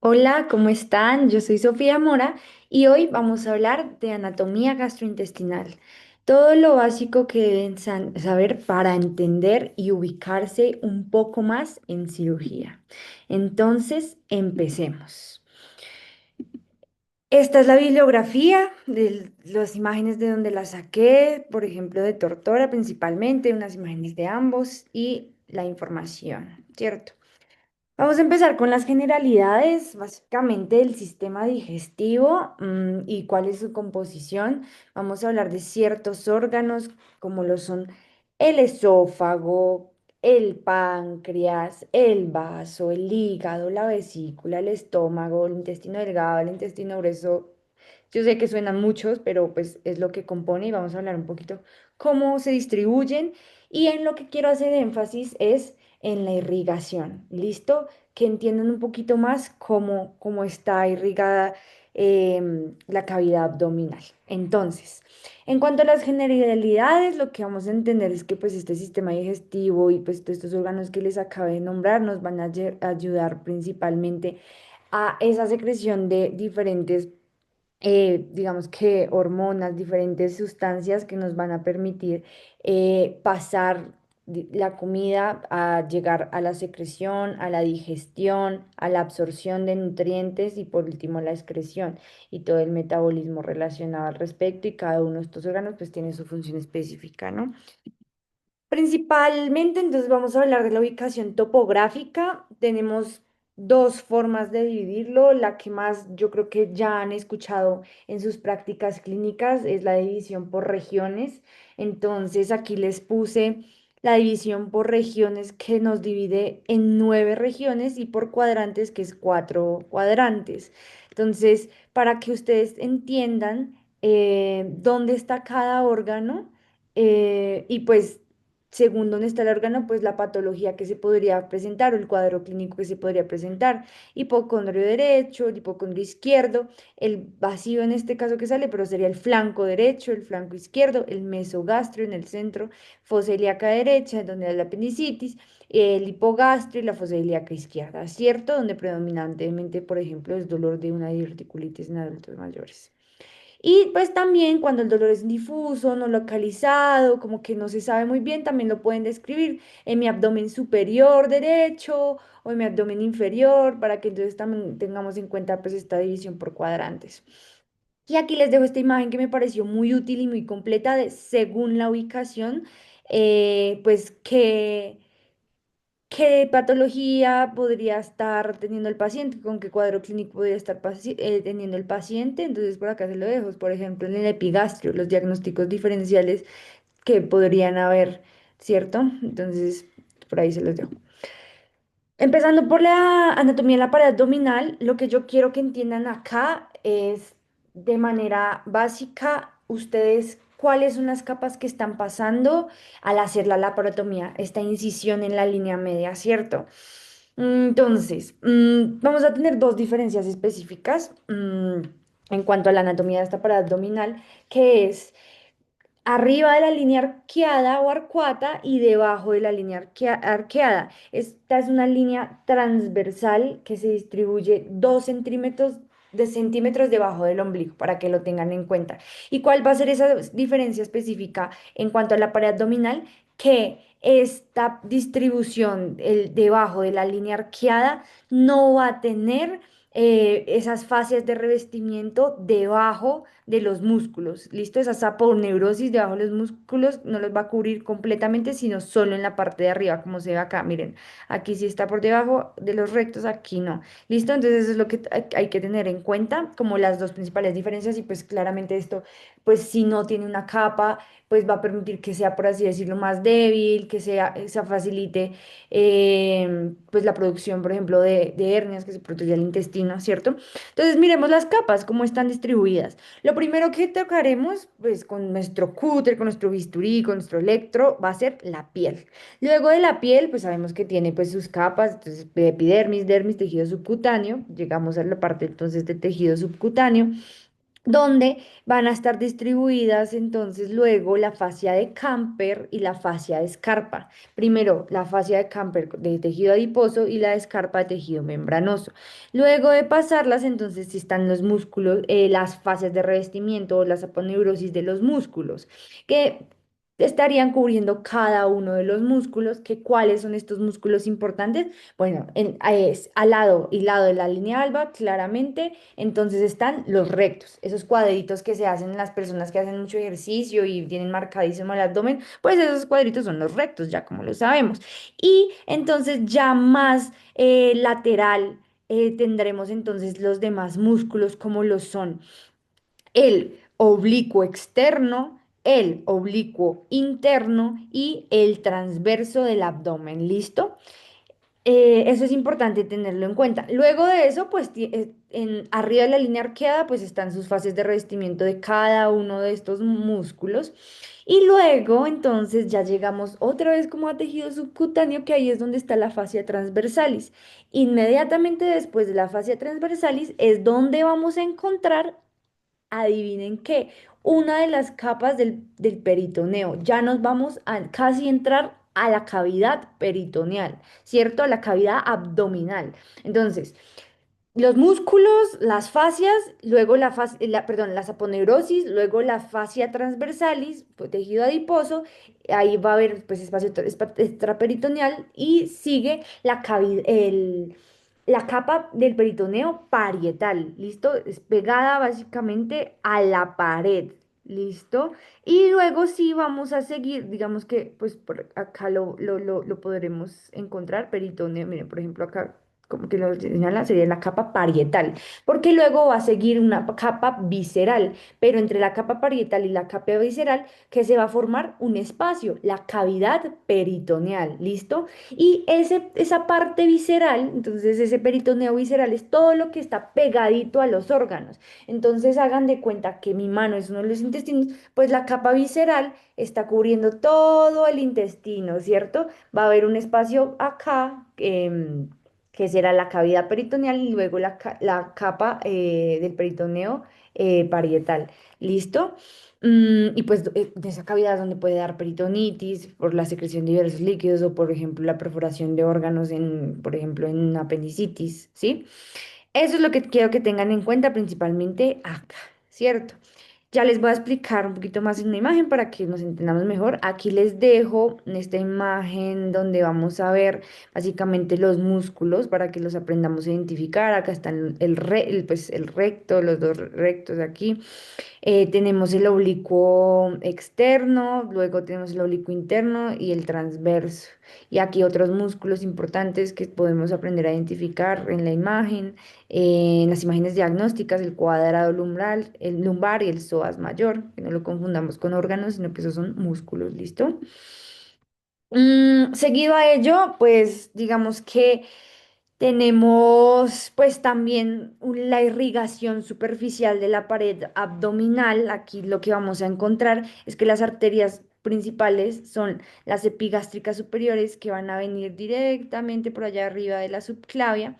Hola, ¿cómo están? Yo soy Sofía Mora y hoy vamos a hablar de anatomía gastrointestinal. Todo lo básico que deben saber para entender y ubicarse un poco más en cirugía. Entonces, empecemos. Esta es la bibliografía de las imágenes de donde la saqué, por ejemplo, de Tortora principalmente, unas imágenes de ambos y la información, ¿cierto? Vamos a empezar con las generalidades, básicamente del sistema digestivo, y cuál es su composición. Vamos a hablar de ciertos órganos como lo son el esófago, el páncreas, el vaso, el hígado, la vesícula, el estómago, el intestino delgado, el intestino grueso. Yo sé que suenan muchos, pero pues es lo que compone y vamos a hablar un poquito cómo se distribuyen. Y en lo que quiero hacer énfasis es en la irrigación. ¿Listo? Que entiendan un poquito más cómo está irrigada la cavidad abdominal. Entonces, en cuanto a las generalidades, lo que vamos a entender es que pues este sistema digestivo y pues todos estos órganos que les acabé de nombrar nos van a ayudar principalmente a esa secreción de diferentes digamos que hormonas, diferentes sustancias que nos van a permitir pasar la comida a llegar a la secreción, a la digestión, a la absorción de nutrientes y por último la excreción y todo el metabolismo relacionado al respecto y cada uno de estos órganos pues tiene su función específica, ¿no? Principalmente, entonces vamos a hablar de la ubicación topográfica. Tenemos dos formas de dividirlo. La que más yo creo que ya han escuchado en sus prácticas clínicas es la división por regiones. Entonces aquí les puse la división por regiones que nos divide en 9 regiones y por cuadrantes que es 4 cuadrantes. Entonces, para que ustedes entiendan dónde está cada órgano y pues según dónde está el órgano, pues la patología que se podría presentar o el cuadro clínico que se podría presentar. Hipocondrio derecho, el hipocondrio izquierdo, el vacío en este caso que sale, pero sería el flanco derecho, el flanco izquierdo, el mesogastrio en el centro, fosa ilíaca derecha, donde hay la apendicitis, el hipogastrio y la fosa ilíaca izquierda, ¿cierto? Donde predominantemente, por ejemplo, es dolor de una diverticulitis en adultos mayores. Y pues también cuando el dolor es difuso, no localizado, como que no se sabe muy bien, también lo pueden describir en mi abdomen superior derecho o en mi abdomen inferior, para que entonces también tengamos en cuenta pues esta división por cuadrantes. Y aquí les dejo esta imagen que me pareció muy útil y muy completa de según la ubicación, pues qué patología podría estar teniendo el paciente, con qué cuadro clínico podría estar teniendo el paciente. Entonces, por acá se lo dejo, por ejemplo, en el epigastrio, los diagnósticos diferenciales que podrían haber, ¿cierto? Entonces, por ahí se los dejo. Empezando por la anatomía de la pared abdominal, lo que yo quiero que entiendan acá es de manera básica ustedes cuáles son las capas que están pasando al hacer la laparotomía, esta incisión en la línea media, ¿cierto? Entonces, vamos a tener dos diferencias específicas en cuanto a la anatomía de esta pared abdominal, que es arriba de la línea arqueada o arcuata y debajo de la línea arqueada. Esta es una línea transversal que se distribuye 2 centímetros debajo del ombligo, para que lo tengan en cuenta. ¿Y cuál va a ser esa diferencia específica en cuanto a la pared abdominal? Que esta distribución debajo de la línea arqueada no va a tener esas fases de revestimiento debajo de los músculos. ¿Listo? Esa saponeurosis debajo de los músculos no los va a cubrir completamente, sino solo en la parte de arriba, como se ve acá. Miren, aquí sí está por debajo de los rectos, aquí no. ¿Listo? Entonces eso es lo que hay que tener en cuenta, como las dos principales diferencias y pues claramente esto, pues si no tiene una capa, pues va a permitir que sea, por así decirlo, más débil, que se facilite pues la producción, por ejemplo, de hernias, que se produce el intestino, ¿cierto? Entonces miremos las capas, cómo están distribuidas. Lo primero que tocaremos, pues con nuestro cúter, con nuestro bisturí, con nuestro electro, va a ser la piel. Luego de la piel, pues sabemos que tiene pues sus capas, entonces epidermis, dermis, tejido subcutáneo. Llegamos a la parte entonces del tejido subcutáneo. donde van a estar distribuidas entonces luego la fascia de Camper y la fascia de Scarpa. Primero la fascia de Camper de tejido adiposo y la de Scarpa de tejido membranoso. Luego de pasarlas, entonces si están los músculos, las fases de revestimiento o las aponeurosis de los músculos, que estarían cubriendo cada uno de los músculos, que cuáles son estos músculos importantes. Bueno, es al lado y lado de la línea alba, claramente entonces están los rectos, esos cuadritos que se hacen en las personas que hacen mucho ejercicio y tienen marcadísimo el abdomen, pues esos cuadritos son los rectos, ya como lo sabemos. Y entonces ya más lateral tendremos entonces los demás músculos como lo son el oblicuo externo, el oblicuo interno y el transverso del abdomen. ¿Listo? Eso es importante tenerlo en cuenta. Luego de eso, pues arriba de la línea arqueada, pues están sus fases de revestimiento de cada uno de estos músculos. Y luego, entonces, ya llegamos otra vez como a tejido subcutáneo, que ahí es donde está la fascia transversalis. Inmediatamente después de la fascia transversalis es donde vamos a encontrar, adivinen qué, una de las capas del peritoneo. Ya nos vamos a casi entrar a la cavidad peritoneal, ¿cierto? A la cavidad abdominal. Entonces, los músculos, las fascias, luego perdón, las aponeurosis, luego la fascia transversalis, pues, tejido adiposo, ahí va a haber pues espacio extraperitoneal y sigue la capa del peritoneo parietal, ¿listo? Es pegada básicamente a la pared, ¿listo? Y luego sí vamos a seguir, digamos que pues por acá lo podremos encontrar, peritoneo, miren, por ejemplo acá como que lo señala, sería la capa parietal, porque luego va a seguir una capa visceral, pero entre la capa parietal y la capa visceral, que se va a formar un espacio, la cavidad peritoneal, ¿listo? Y esa parte visceral, entonces ese peritoneo visceral es todo lo que está pegadito a los órganos. Entonces hagan de cuenta que mi mano es uno de los intestinos, pues la capa visceral está cubriendo todo el intestino, ¿cierto? Va a haber un espacio acá. Que será la cavidad peritoneal y luego la capa del peritoneo parietal. ¿Listo? Y pues de esa cavidad es donde puede dar peritonitis por la secreción de diversos líquidos o, por ejemplo, la perforación de órganos por ejemplo, en apendicitis, ¿sí? Eso es lo que quiero que tengan en cuenta principalmente acá, ¿cierto? Ya les voy a explicar un poquito más en una imagen para que nos entendamos mejor. Aquí les dejo esta imagen donde vamos a ver básicamente los músculos para que los aprendamos a identificar. Acá están pues, el recto, los dos rectos aquí. Tenemos el oblicuo externo, luego tenemos el oblicuo interno y el transverso. Y aquí otros músculos importantes que podemos aprender a identificar en la imagen, en las imágenes diagnósticas, el cuadrado lumbar, el lumbar y el psoas mayor, que no lo confundamos con órganos, sino que esos son músculos, ¿listo? Seguido a ello, pues digamos que tenemos pues también la irrigación superficial de la pared abdominal. Aquí lo que vamos a encontrar es que las arterias principales son las epigástricas superiores que van a venir directamente por allá arriba de la subclavia.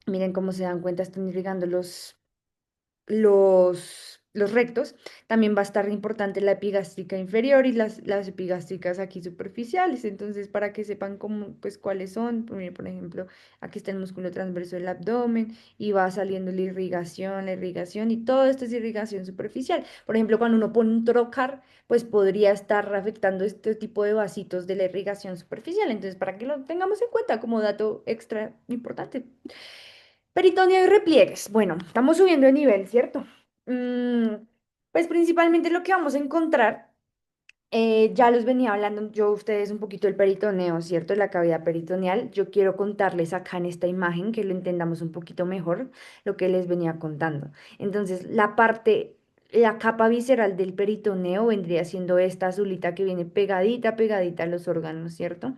Miren cómo se dan cuenta, están irrigando los rectos. También va a estar importante la epigástrica inferior y las epigástricas aquí superficiales. Entonces, para que sepan cómo, pues, cuáles son, pues, mire, por ejemplo, aquí está el músculo transverso del abdomen y va saliendo la irrigación y todo esto es irrigación superficial. Por ejemplo, cuando uno pone un trocar, pues podría estar afectando este tipo de vasitos de la irrigación superficial. Entonces, para que lo tengamos en cuenta como dato extra importante. Peritoneo y repliegues. Bueno, estamos subiendo de nivel, ¿cierto? Mm, pues principalmente lo que vamos a encontrar, ya los venía hablando yo a ustedes un poquito del peritoneo, ¿cierto? La cavidad peritoneal. Yo quiero contarles acá en esta imagen que lo entendamos un poquito mejor lo que les venía contando. Entonces, la capa visceral del peritoneo vendría siendo esta azulita que viene pegadita, pegadita a los órganos, ¿cierto?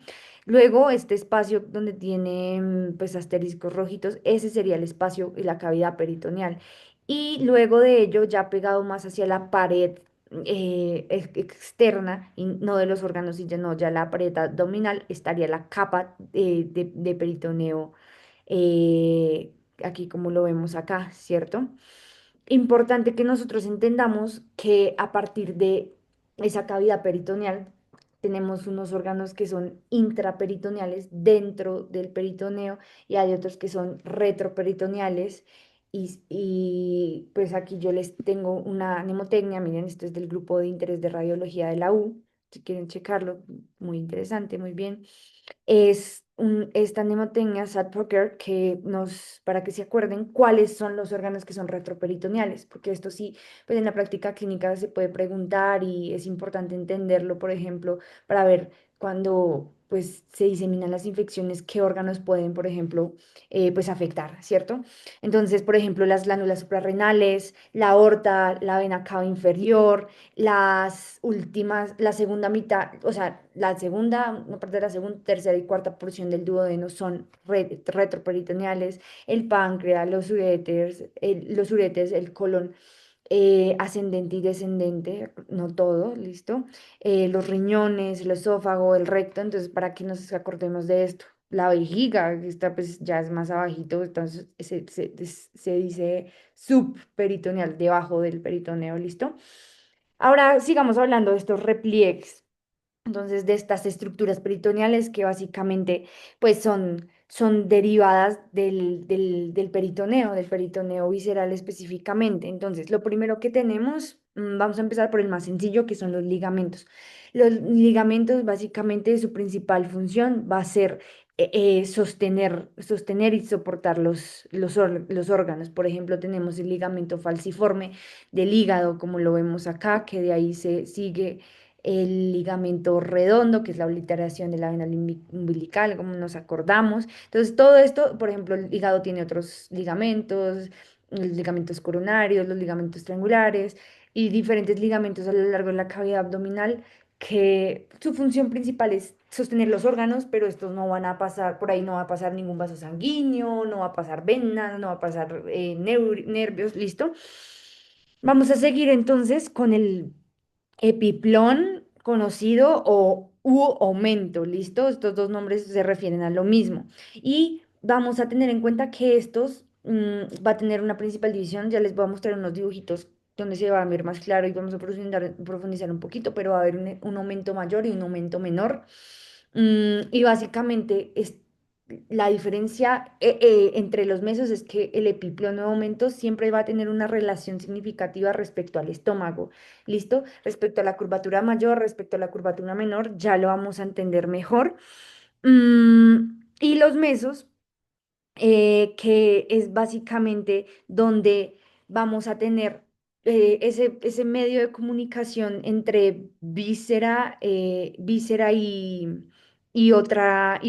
Luego, este espacio donde tiene pues asteriscos rojitos, ese sería el espacio y la cavidad peritoneal. Y luego de ello, ya pegado más hacia la pared externa y no de los órganos, sino ya la pared abdominal, estaría la capa de peritoneo, aquí como lo vemos acá, ¿cierto? importante que nosotros entendamos que a partir de esa cavidad peritoneal tenemos unos órganos que son intraperitoneales dentro del peritoneo y hay otros que son retroperitoneales. Pues aquí yo les tengo una mnemotecnia, miren, esto es del grupo de interés de radiología de la U, si quieren checarlo, muy interesante, muy bien. Esta mnemotecnia Sad-Poker que para que se acuerden cuáles son los órganos que son retroperitoneales, porque esto sí, pues en la práctica clínica se puede preguntar y es importante entenderlo, por ejemplo, para ver cuando pues se diseminan las infecciones, qué órganos pueden, por ejemplo, pues afectar, ¿cierto? Entonces, por ejemplo, las glándulas suprarrenales, la aorta, la vena cava inferior, las últimas, la segunda mitad, o sea, la segunda, una parte de la segunda, tercera y cuarta porción del duodeno son retroperitoneales, el páncreas, los uretes, el colon ascendente y descendente, no todo, ¿listo? Los riñones, el esófago, el recto, entonces para que nos acordemos de esto. La vejiga, que está pues ya es más abajito, entonces se dice subperitoneal, debajo del peritoneo, ¿listo? Ahora sigamos hablando de estos repliegues. Entonces, de estas estructuras peritoneales que básicamente pues son derivadas del del peritoneo visceral específicamente. Entonces, lo primero que tenemos, vamos a empezar por el más sencillo, que son los ligamentos. Los ligamentos, básicamente, su principal función va a ser sostener y soportar los órganos. Por ejemplo, tenemos el ligamento falciforme del hígado, como lo vemos acá, que de ahí se sigue el ligamento redondo, que es la obliteración de la vena umbilical, como nos acordamos. Entonces, todo esto, por ejemplo, el hígado tiene otros ligamentos, los ligamentos coronarios, los ligamentos triangulares y diferentes ligamentos a lo largo de la cavidad abdominal que su función principal es sostener los órganos, pero estos no van a pasar, por ahí no va a pasar ningún vaso sanguíneo, no va a pasar venas, no va a pasar nervios, ¿listo? Vamos a seguir entonces con el epiplón conocido o u aumento, ¿listo? Estos dos nombres se refieren a lo mismo. Y vamos a tener en cuenta que estos va a tener una principal división, ya les voy a mostrar unos dibujitos donde se va a ver más claro y vamos a profundizar un poquito, pero va a haber un aumento mayor y un aumento menor. Y básicamente la diferencia entre los mesos es que el epiplono de aumento siempre va a tener una relación significativa respecto al estómago. ¿Listo? Respecto a la curvatura mayor, respecto a la curvatura menor, ya lo vamos a entender mejor. Y los mesos, que es básicamente donde vamos a tener ese medio de comunicación entre víscera y otra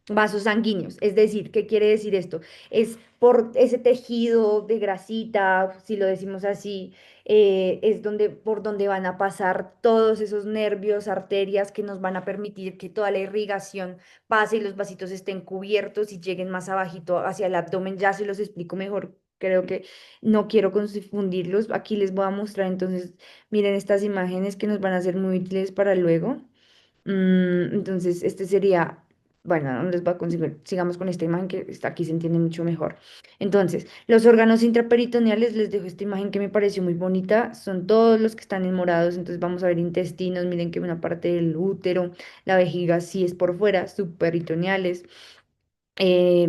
vasos sanguíneos. Es decir, ¿qué quiere decir esto? Es por ese tejido de grasita, si lo decimos así, es por donde van a pasar todos esos nervios, arterias que nos van a permitir que toda la irrigación pase y los vasitos estén cubiertos y lleguen más abajito hacia el abdomen. Ya se los explico mejor. Creo que no quiero confundirlos. Aquí les voy a mostrar entonces, miren estas imágenes que nos van a ser muy útiles para luego. Entonces, este sería, bueno, no les voy a conseguir, sigamos con esta imagen que está aquí se entiende mucho mejor. Entonces, los órganos intraperitoneales, les dejo esta imagen que me pareció muy bonita, son todos los que están en morados, entonces vamos a ver intestinos, miren que una parte del útero, la vejiga sí es por fuera, subperitoneales.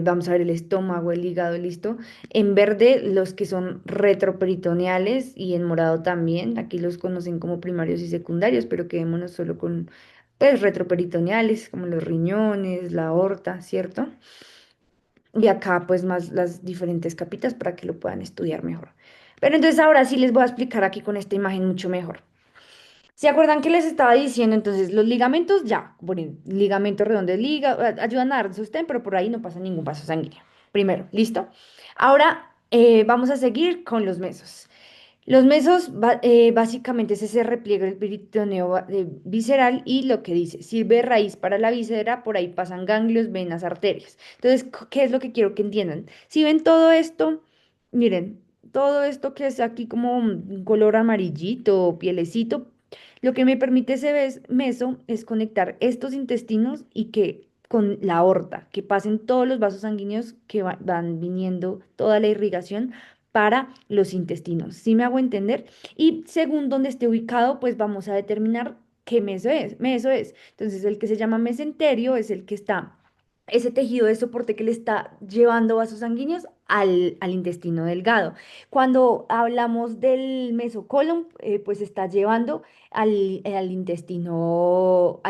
Vamos a ver el estómago, el hígado, listo. En verde, los que son retroperitoneales y en morado también. Aquí los conocen como primarios y secundarios, pero quedémonos solo con pues, retroperitoneales, como los riñones, la aorta, ¿cierto? Y acá, pues, más las diferentes capitas para que lo puedan estudiar mejor. Pero entonces ahora sí les voy a explicar aquí con esta imagen mucho mejor. ¿Se acuerdan que les estaba diciendo? Entonces, los ligamentos ya, bueno, ligamento redondo de ayudan a dar sostén, pero por ahí no pasa ningún vaso sanguíneo. Primero, ¿listo? Ahora vamos a seguir con los mesos. Los mesos básicamente es ese repliegue del peritoneo visceral y lo que dice, sirve de raíz para la víscera, por ahí pasan ganglios, venas, arterias. Entonces, ¿qué es lo que quiero que entiendan? Si ven todo esto, miren, todo esto que es aquí como un color amarillito, pielecito, lo que me permite ese meso es conectar estos intestinos y que con la aorta, que pasen todos los vasos sanguíneos que van viniendo, toda la irrigación para los intestinos. ¿Sí me hago entender? Y según donde esté ubicado, pues vamos a determinar qué meso es. Meso es. Entonces, el que se llama mesenterio es el que está, ese tejido de soporte que le está llevando vasos sanguíneos al intestino delgado. Cuando hablamos del mesocolon, pues está llevando al intestino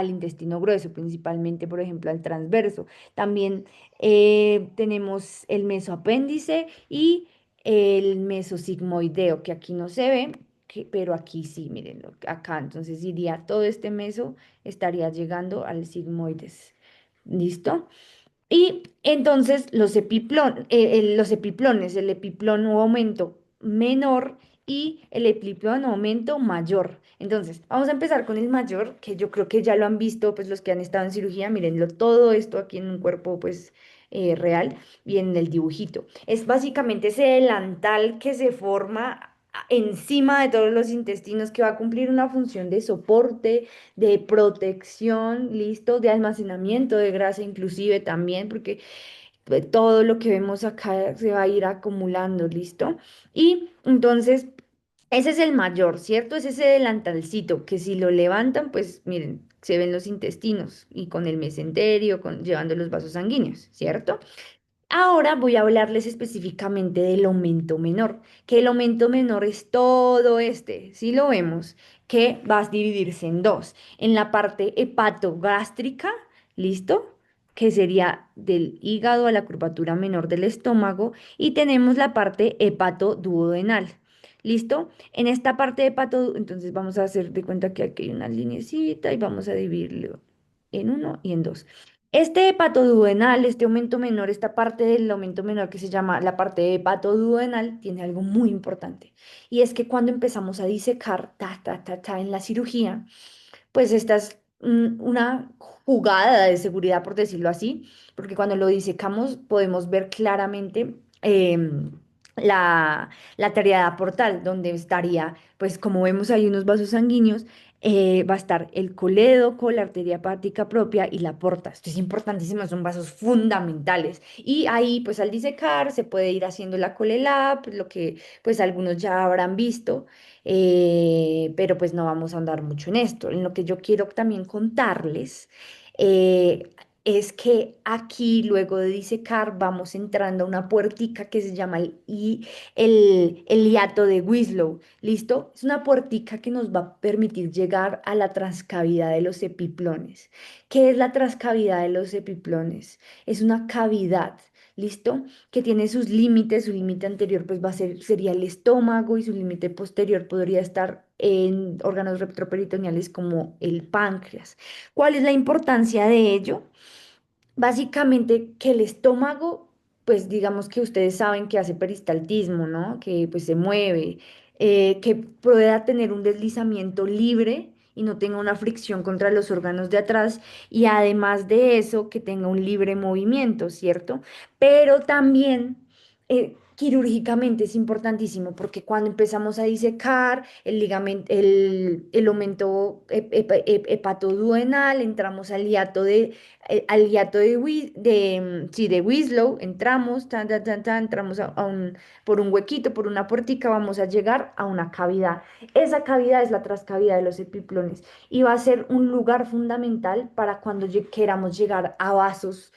grueso, principalmente, por ejemplo, al transverso. También tenemos el mesoapéndice y el mesosigmoideo, que aquí no se ve, pero aquí sí, mírenlo, acá. Entonces iría todo este meso, estaría llegando al sigmoides. ¿Listo? Y entonces los epiplones, el epiplón o aumento menor y el epiplón o aumento mayor. Entonces, vamos a empezar con el mayor, que yo creo que ya lo han visto, pues los que han estado en cirugía, mírenlo, todo esto aquí en un cuerpo, pues real y en el dibujito. Es básicamente ese delantal que se forma encima de todos los intestinos que va a cumplir una función de soporte, de protección, listo, de almacenamiento de grasa inclusive también, porque todo lo que vemos acá se va a ir acumulando, listo. Y entonces, ese es el mayor, ¿cierto? Es ese delantalcito que si lo levantan, pues miren, se ven los intestinos y con el mesenterio, llevando los vasos sanguíneos, ¿cierto? Ahora voy a hablarles específicamente del aumento menor, que el aumento menor es todo este, si lo vemos, que va a dividirse en dos, en la parte hepatogástrica, ¿listo? Que sería del hígado a la curvatura menor del estómago, y tenemos la parte hepatoduodenal, ¿listo? En esta parte hepato, entonces vamos a hacer de cuenta que aquí hay una linecita y vamos a dividirlo en uno y en dos. Este hepatoduodenal, este aumento menor, esta parte del aumento menor que se llama la parte hepatoduodenal, tiene algo muy importante. Y es que cuando empezamos a disecar, en la cirugía, pues esta es una jugada de seguridad, por decirlo así, porque cuando lo disecamos podemos ver claramente la tríada portal, donde estaría, pues como vemos ahí unos vasos sanguíneos, va a estar el colédoco, la arteria hepática propia y la porta. Esto es importantísimo, son vasos fundamentales. Y ahí, pues al disecar, se puede ir haciendo la colelab, lo que pues algunos ya habrán visto, pero pues no vamos a andar mucho en esto. En lo que yo quiero también contarles eh, es que aquí, luego de disecar, vamos entrando a una puertica que se llama el hiato de Winslow. ¿Listo? Es una puertica que nos va a permitir llegar a la transcavidad de los epiplones. ¿Qué es la transcavidad de los epiplones? Es una cavidad. ¿Listo? Que tiene sus límites, su límite anterior pues sería el estómago y su límite posterior podría estar en órganos retroperitoneales como el páncreas. ¿Cuál es la importancia de ello? Básicamente que el estómago, pues digamos que ustedes saben que hace peristaltismo, ¿no? Que pues se mueve, que pueda tener un deslizamiento libre y no tenga una fricción contra los órganos de atrás y además de eso que tenga un libre movimiento, ¿cierto? Pero también quirúrgicamente es importantísimo porque cuando empezamos a disecar el ligamento, el aumento hepatoduodenal, entramos al hiato sí, de Winslow, entramos, entramos por un huequito, por una puertica, vamos a llegar a una cavidad. Esa cavidad es la trascavidad de los epiplones y va a ser un lugar fundamental para cuando queramos llegar a vasos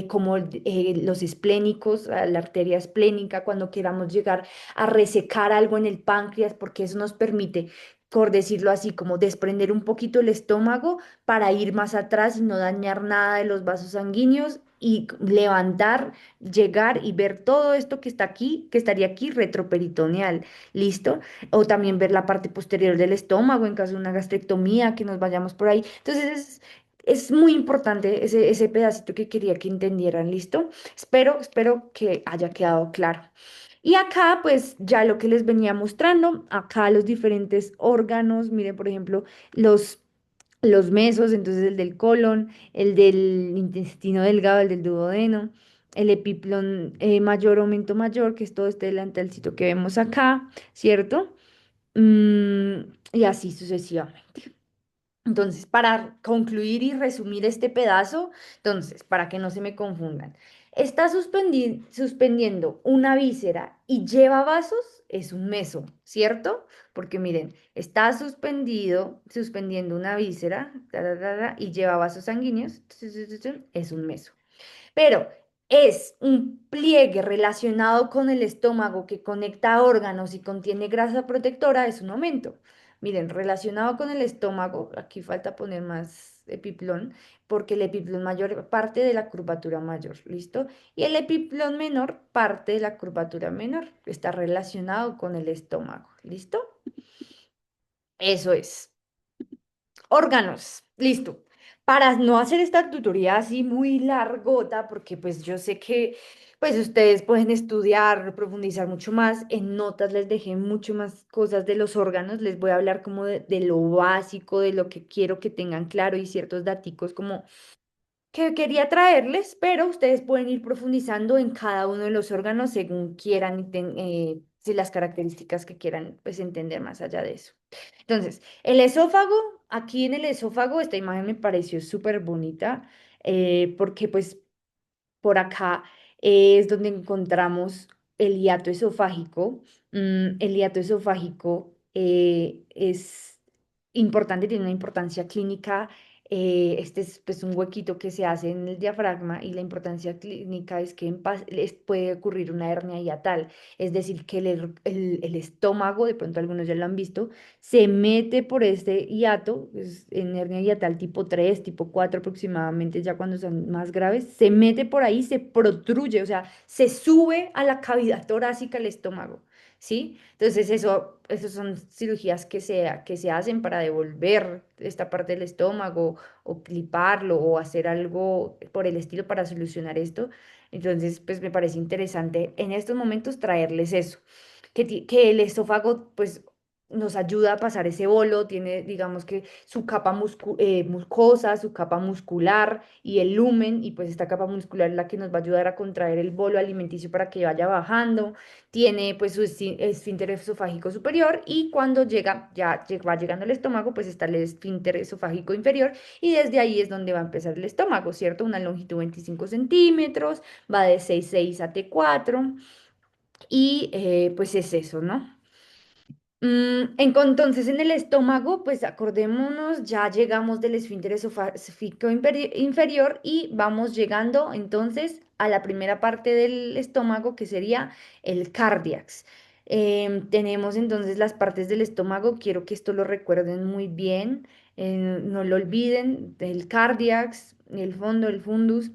como los esplénicos, a la arteria esplénica, cuando queramos llegar a resecar algo en el páncreas, porque eso nos permite, por decirlo así, como desprender un poquito el estómago para ir más atrás y no dañar nada de los vasos sanguíneos y levantar, llegar y ver todo esto que está aquí, que estaría aquí retroperitoneal, ¿listo? O también ver la parte posterior del estómago en caso de una gastrectomía, que nos vayamos por ahí. Entonces es muy importante ese pedacito que quería que entendieran, ¿listo? Espero que haya quedado claro. Y acá, pues ya lo que les venía mostrando, acá los diferentes órganos, miren, por ejemplo, los los mesos, entonces el del colon, el del intestino delgado, el del duodeno, el epiplón mayor, aumento mayor, que es todo este delantalcito que vemos acá, ¿cierto? Y así sucesivamente. Entonces, para concluir y resumir este pedazo, entonces, para que no se me confundan, está suspendiendo una víscera y lleva vasos, es un meso, ¿cierto? Porque miren, está suspendiendo una víscera, y lleva vasos sanguíneos, es un meso. Pero es un pliegue relacionado con el estómago que conecta órganos y contiene grasa protectora, es un aumento. Miren, relacionado con el estómago, aquí falta poner más epiplón, porque el epiplón mayor parte de la curvatura mayor, ¿listo? Y el epiplón menor parte de la curvatura menor, está relacionado con el estómago, ¿listo? Eso es. Órganos, listo. Para no hacer esta tutoría así muy largota, porque pues yo sé que pues ustedes pueden estudiar, profundizar mucho más, en notas les dejé mucho más cosas de los órganos, les voy a hablar como de lo básico, de lo que quiero que tengan claro y ciertos daticos como que quería traerles, pero ustedes pueden ir profundizando en cada uno de los órganos según quieran y si las características que quieran pues entender más allá de eso. Entonces, el esófago, aquí en el esófago, esta imagen me pareció súper bonita porque pues por acá es donde encontramos el hiato esofágico. El hiato esofágico es importante, tiene una importancia clínica. Este es pues, un huequito que se hace en el diafragma y la importancia clínica es que puede ocurrir una hernia hiatal, es decir, que el estómago, de pronto algunos ya lo han visto, se mete por este hiato, en hernia hiatal tipo 3 tipo 4 aproximadamente, ya cuando son más graves, se mete por ahí, se protruye, o sea, se sube a la cavidad torácica el estómago, ¿sí? Entonces eso son cirugías que se hacen para devolver esta parte del estómago o cliparlo o hacer algo por el estilo para solucionar esto. Entonces, pues me parece interesante en estos momentos traerles eso que el esófago, pues, nos ayuda a pasar ese bolo, tiene, digamos que su capa mucosa, su capa muscular y el lumen, y pues esta capa muscular es la que nos va a ayudar a contraer el bolo alimenticio para que vaya bajando, tiene pues su esfínter esofágico superior y cuando llega, va llegando al estómago, pues está el esfínter esofágico inferior y desde ahí es donde va a empezar el estómago, ¿cierto? Una longitud 25 centímetros, va de 6,6 a T4. Y pues es eso, ¿no? Entonces en el estómago, pues acordémonos, ya llegamos del esfínter esofágico inferior y vamos llegando entonces a la primera parte del estómago que sería el cárdiax. Tenemos entonces las partes del estómago, quiero que esto lo recuerden muy bien, no lo olviden, el cárdiax, el fondo, el fundus,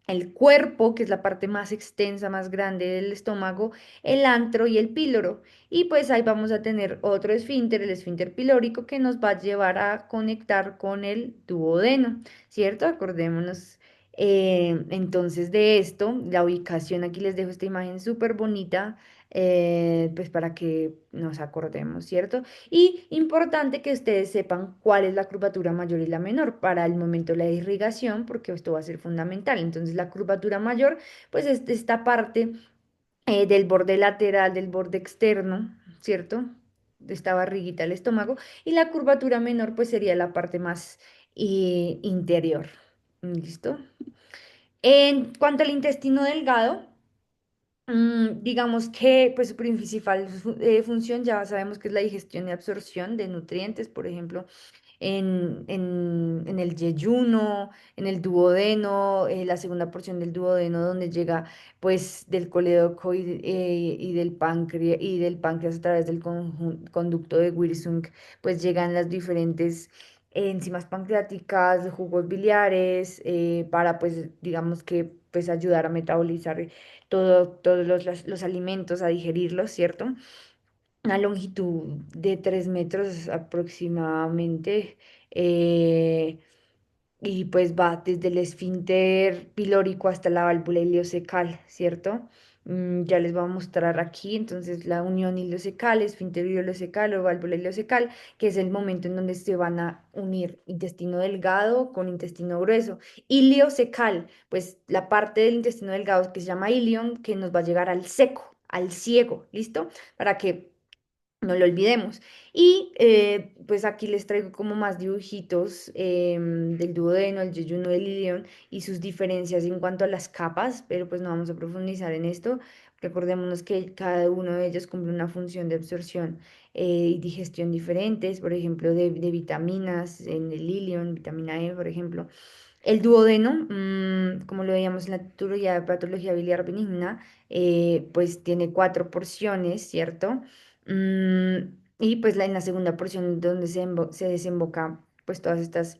el cuerpo, que es la parte más extensa, más grande del estómago, el antro y el píloro. Y pues ahí vamos a tener otro esfínter, el esfínter pilórico, que nos va a llevar a conectar con el duodeno, ¿cierto? Acordémonos entonces de esto, la ubicación, aquí les dejo esta imagen súper bonita, pues para que nos acordemos, ¿cierto? Y importante que ustedes sepan cuál es la curvatura mayor y la menor para el momento de la irrigación, porque esto va a ser fundamental. Entonces, la curvatura mayor, pues es esta parte del borde lateral, del borde externo, ¿cierto? De esta barriguita del estómago. Y la curvatura menor, pues sería la parte más interior. ¿Listo? En cuanto al intestino delgado, digamos que pues su principal función ya sabemos que es la digestión y absorción de nutrientes, por ejemplo, en el yeyuno, en el duodeno, la segunda porción del duodeno donde llega pues del colédoco y del páncreas a través del conducto de Wirsung, pues llegan las diferentes enzimas pancreáticas, jugos biliares, para pues digamos que pues ayudar a metabolizar todos los alimentos, a digerirlos, ¿cierto? Una longitud de 3 metros aproximadamente. eh, y pues va desde el esfínter pilórico hasta la válvula ileocecal, ¿cierto? Ya les voy a mostrar aquí, entonces la unión ileocecal, esfínter ileocecal o válvula ileocecal, que es el momento en donde se van a unir intestino delgado con intestino grueso. Ileocecal, pues la parte del intestino delgado que se llama ilion, que nos va a llegar al seco, al ciego, ¿listo? Para que no lo olvidemos. Y pues aquí les traigo como más dibujitos del duodeno, el yeyuno, el ilion y sus diferencias en cuanto a las capas, pero pues no vamos a profundizar en esto. Recordémonos que cada uno de ellos cumple una función de absorción y digestión diferentes, por ejemplo, de vitaminas en el ilion, vitamina E, por ejemplo. El duodeno, como lo veíamos en la teoría de patología biliar benigna, pues tiene cuatro porciones, ¿cierto? Y pues en la segunda porción donde se desemboca pues todas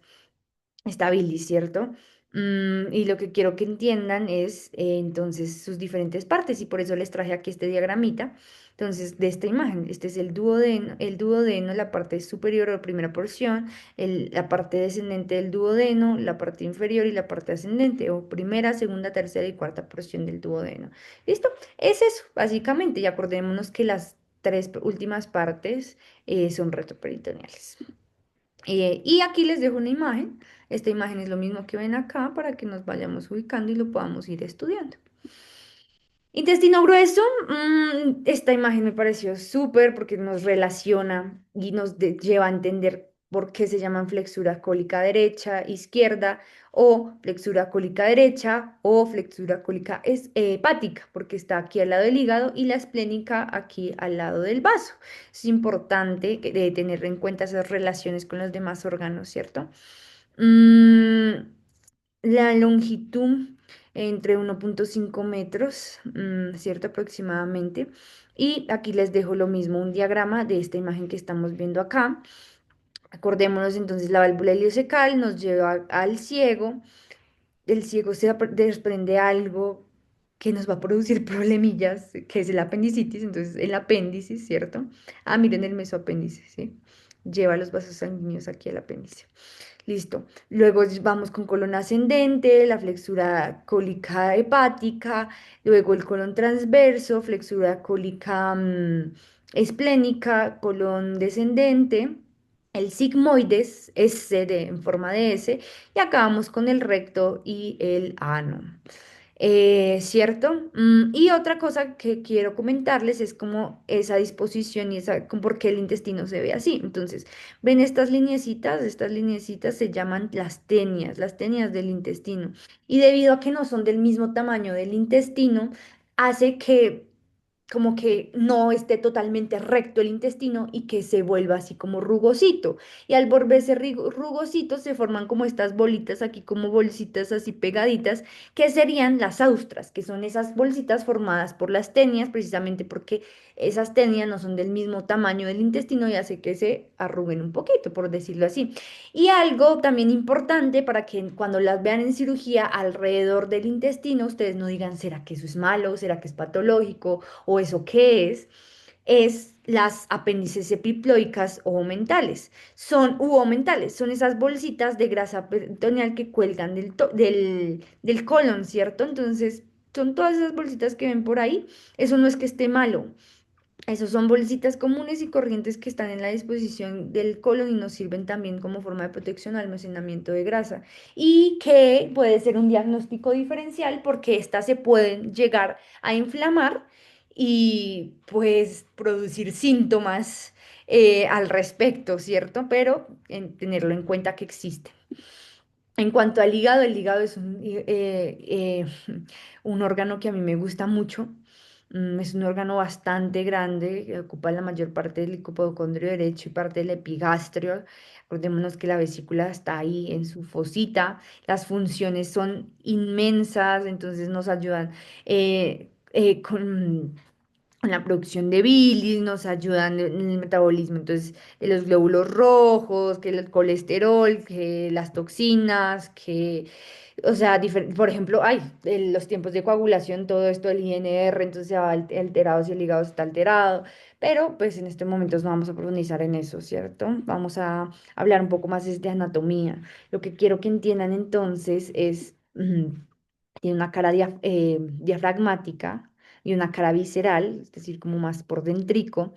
esta bilis, ¿cierto? Y lo que quiero que entiendan es entonces sus diferentes partes y por eso les traje aquí este diagramita. Entonces, de esta imagen, este es el duodeno, la parte superior o primera porción, la parte descendente del duodeno, la parte inferior y la parte ascendente, o primera, segunda, tercera y cuarta porción del duodeno. ¿Listo? Es eso, básicamente, y acordémonos que las tres últimas partes son retroperitoneales. Y aquí les dejo una imagen. Esta imagen es lo mismo que ven acá para que nos vayamos ubicando y lo podamos ir estudiando. Intestino grueso, esta imagen me pareció súper porque nos relaciona y nos lleva a entender por qué se llaman flexura cólica derecha, izquierda, o flexura cólica derecha, o flexura cólica hepática, porque está aquí al lado del hígado y la esplénica aquí al lado del vaso. Es importante tener en cuenta esas relaciones con los demás órganos, ¿cierto? Mm, la longitud entre 1,5 metros, ¿cierto? Aproximadamente. Y aquí les dejo lo mismo, un diagrama de esta imagen que estamos viendo acá. Acordémonos entonces, la válvula iliocecal nos lleva al ciego. Del ciego desprende algo que nos va a producir problemillas, que es el apendicitis. Entonces, el apéndice, ¿cierto? Ah, miren el mesoapéndice, ¿sí? Lleva los vasos sanguíneos aquí al apéndice. Listo. Luego vamos con colon ascendente, la flexura cólica hepática, luego el colon transverso, flexura cólica esplénica, colon descendente, el sigmoides, en forma de S, y acabamos con el recto y el ano. ¿Cierto? Y otra cosa que quiero comentarles es como esa disposición y como por qué el intestino se ve así. Entonces, ven estas lineecitas se llaman las tenias del intestino. Y debido a que no son del mismo tamaño del intestino, hace que como que no esté totalmente recto el intestino y que se vuelva así como rugosito. Y al volverse rugosito se forman como estas bolitas aquí, como bolsitas así pegaditas, que serían las austras, que son esas bolsitas formadas por las tenias, precisamente porque esas tenias no son del mismo tamaño del intestino y hace que se arruguen un poquito, por decirlo así. Y algo también importante para que cuando las vean en cirugía alrededor del intestino, ustedes no digan, ¿será que eso es malo? ¿Será que es patológico? ¿O eso qué es? Es las apéndices epiploicas o mentales. Son esas bolsitas de grasa peritoneal que cuelgan del colon, ¿cierto? Entonces, son todas esas bolsitas que ven por ahí. Eso no es que esté malo. Esos son bolsitas comunes y corrientes que están en la disposición del colon y nos sirven también como forma de protección o almacenamiento de grasa. Y que puede ser un diagnóstico diferencial porque estas se pueden llegar a inflamar y pues producir síntomas al respecto, ¿cierto? Pero tenerlo en cuenta que existe. En cuanto al hígado, el hígado es un órgano que a mí me gusta mucho. Es un órgano bastante grande, que ocupa la mayor parte del hipocondrio derecho y parte del epigastrio. Recordémonos que la vesícula está ahí en su fosita. Las funciones son inmensas, entonces nos ayudan con la producción de bilis, nos ayudan en el metabolismo, entonces, de los glóbulos rojos, que el colesterol, que las toxinas, que, o sea, por ejemplo, los tiempos de coagulación, todo esto del INR, entonces se va alterado si el hígado está alterado, pero pues en estos momentos no vamos a profundizar en eso, ¿cierto? Vamos a hablar un poco más es de anatomía. Lo que quiero que entiendan entonces es, tiene una cara diafragmática y una cara visceral, es decir, como más por dentrico.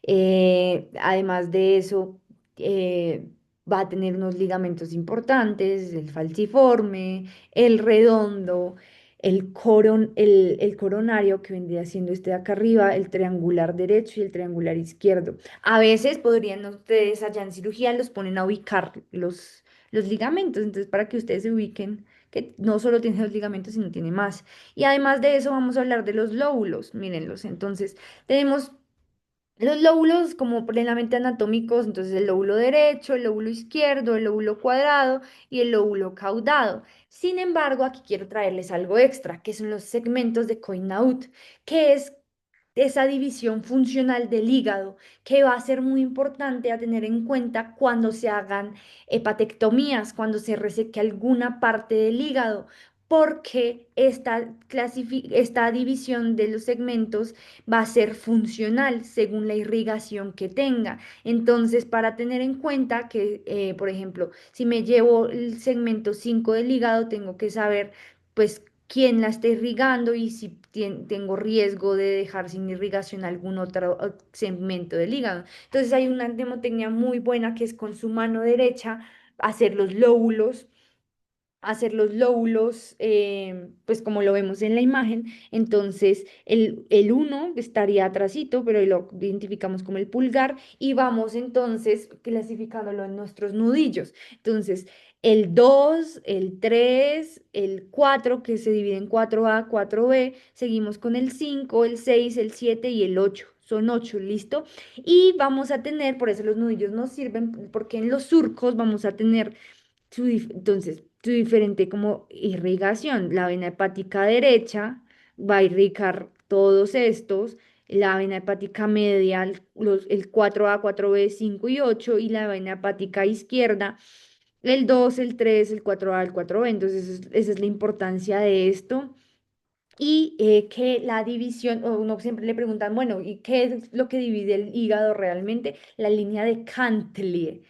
Además de eso, eh, va a tener unos ligamentos importantes, el falciforme, el redondo, el coronario, que vendría siendo este de acá arriba, el triangular derecho y el triangular izquierdo. A veces podrían ustedes allá en cirugía los ponen a ubicar los ligamentos, entonces para que ustedes se ubiquen que no solo tiene los ligamentos, sino tiene más. Y además de eso vamos a hablar de los lóbulos, mírenlos. Entonces tenemos los lóbulos como plenamente anatómicos, entonces el lóbulo derecho, el lóbulo izquierdo, el lóbulo cuadrado y el lóbulo caudado. Sin embargo, aquí quiero traerles algo extra, que son los segmentos de Coinaud, que es esa división funcional del hígado, que va a ser muy importante a tener en cuenta cuando se hagan hepatectomías, cuando se reseque alguna parte del hígado, porque esta división de los segmentos va a ser funcional según la irrigación que tenga. Entonces, para tener en cuenta que, por ejemplo, si me llevo el segmento 5 del hígado, tengo que saber, pues, quién la está irrigando y si tengo riesgo de dejar sin irrigación algún otro segmento del hígado. Entonces, hay una mnemotecnia muy buena que es con su mano derecha hacer los lóbulos pues como lo vemos en la imagen, entonces el uno estaría atrasito, pero lo identificamos como el pulgar y vamos entonces clasificándolo en nuestros nudillos. Entonces, el 2 el 3 el 4 que se divide en 4A, 4B, seguimos con el 5 el 6 el 7 y el 8. Son 8, ¿listo? Y vamos a tener, por eso los nudillos nos sirven, porque en los surcos vamos a tener entonces, su diferente como irrigación. La vena hepática derecha va a irrigar todos estos, la vena hepática media, el 4A, 4B, 5 y 8 y la vena hepática izquierda, el 2 el 3 el 4A, el 4B. Entonces, esa es la importancia de esto. Y que la división, o uno siempre le preguntan, bueno, ¿y qué es lo que divide el hígado realmente? La línea de Cantle,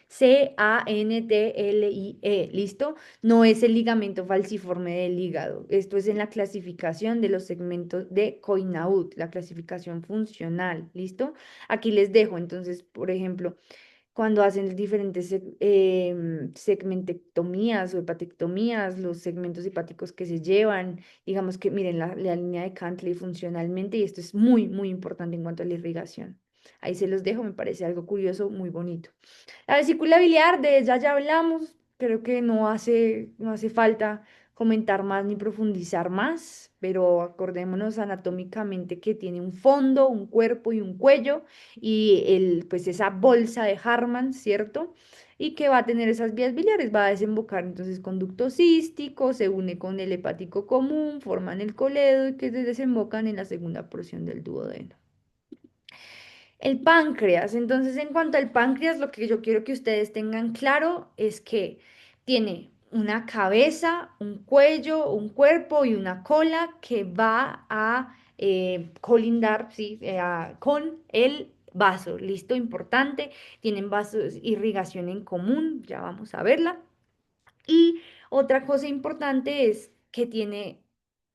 Cantlie, ¿listo? No es el ligamento falciforme del hígado. Esto es en la clasificación de los segmentos de Coinaud, la clasificación funcional, ¿listo? Aquí les dejo, entonces, por ejemplo, cuando hacen diferentes segmentectomías o hepatectomías, los segmentos hepáticos que se llevan, digamos que miren la línea de Cantley funcionalmente, y esto es muy, muy importante en cuanto a la irrigación. Ahí se los dejo, me parece algo curioso, muy bonito. La vesícula biliar, de ella ya hablamos, creo que no hace falta comentar más ni profundizar más, pero acordémonos anatómicamente que tiene un fondo, un cuerpo y un cuello, y pues esa bolsa de Harman, ¿cierto? Y que va a tener esas vías biliares, va a desembocar entonces conducto cístico, se une con el hepático común, forman el coledo y que se desembocan en la segunda porción del duodeno. El páncreas. Entonces, en cuanto al páncreas, lo que yo quiero que ustedes tengan claro es que tiene una cabeza, un cuello, un cuerpo y una cola que va a colindar, ¿sí? Con el vaso. Listo, importante. Tienen vasos, irrigación en común, ya vamos a verla. Y otra cosa importante es que tiene